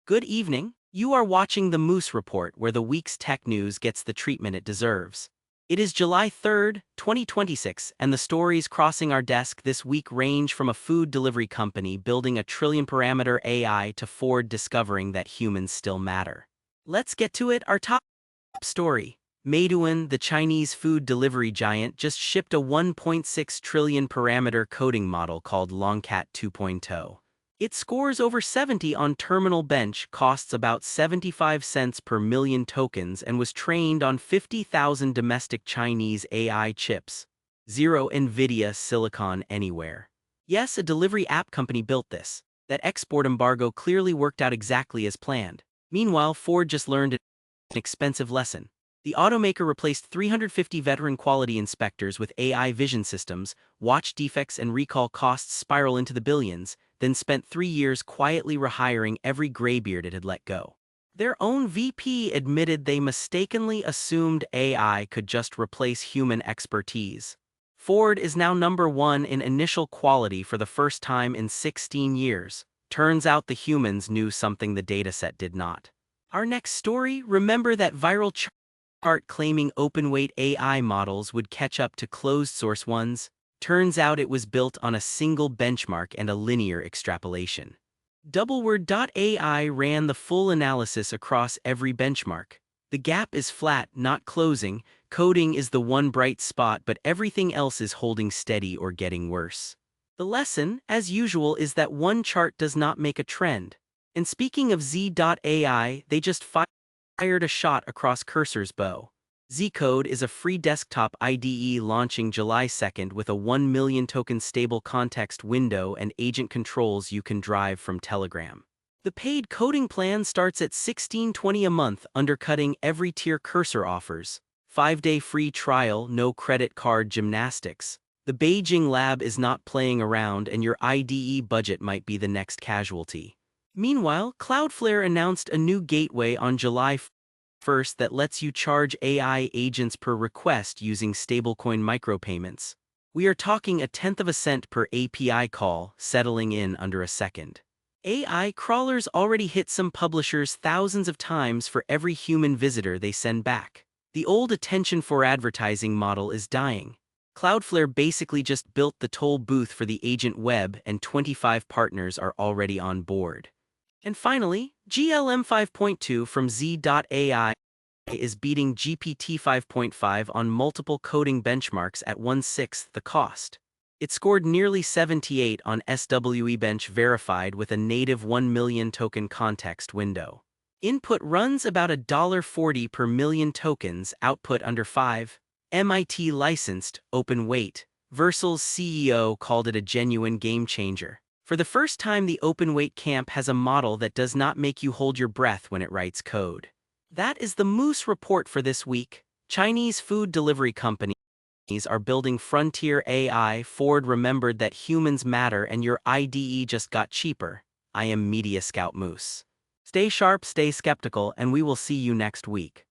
Good evening. You are watching the Moose Report, where the week's tech news gets the treatment it deserves. It is July 3rd, 2026, and the stories crossing our desk this week range from a food delivery company building a trillion-parameter AI to Ford discovering that humans still matter. Let's get to it. Our top story. Meituan, the Chinese food delivery giant, just shipped a 1.6 trillion parameter coding model called LongCat 2.0. It scores over 70 on Terminal Bench, costs about 75 cents per million tokens, and was trained on 50,000 domestic Chinese AI chips. Zero NVIDIA Silicon anywhere. Yes, a delivery app company built this. That export embargo clearly worked out exactly as planned. Meanwhile, Ford just learned an expensive lesson. The automaker replaced 350 veteran quality inspectors with AI vision systems, watched defects and recall costs spiral into the billions, then spent 3 years quietly rehiring every graybeard it had let go. Their own VP admitted they mistakenly assumed AI could just replace human expertise. Ford is now #1 in initial quality for the first time in 16 years. Turns out the humans knew something the dataset did not. Our next story, remember that viral chart claiming open-weight AI models would catch up to closed-source ones? Turns out it was built on a single benchmark and a linear extrapolation. DoubleWord.ai ran the full analysis across every benchmark. The gap is flat, not closing. Coding is the one bright spot, but everything else is holding steady or getting worse. The lesson, as usual, is that one chart does not make a trend. And speaking of Z.ai, they just fired a shot across Cursor's bow. ZCode is a free desktop IDE launching July 2nd with a 1 million token stable context window and agent controls you can drive from Telegram. The paid coding plan starts at $16.20 a month, undercutting every tier Cursor offers. 5-day free trial, no credit card gymnastics. The Beijing lab is not playing around, and your IDE budget might be the next casualty. Meanwhile, Cloudflare announced a new gateway on July 1st that lets you charge AI agents per request using stablecoin micropayments. We are talking 1/10 of a cent per API call, settling in under a second. AI crawlers already hit some publishers thousands of times for every human visitor they send back. The old attention for advertising model is dying. Cloudflare basically just built the toll booth for the agent web, and 25 partners are already on board. And finally, GLM 5.2 from Z.ai is beating GPT 5.5 on multiple coding benchmarks at 1/6 the cost. It scored nearly 78 on SWE-bench verified with a native 1 million token context window. Input runs about $1.40 per million tokens, output under 5. MIT licensed, open weight. Versal's CEO called it a genuine game changer. For the first time, the open-weight camp has a model that does not make you hold your breath when it writes code. That is the Moose Report for this week. Chinese food delivery companies are building frontier AI. Ford remembered that humans matter, and your IDE just got cheaper. I am Mediascout Moose. Stay sharp, stay skeptical, and we will see you next week.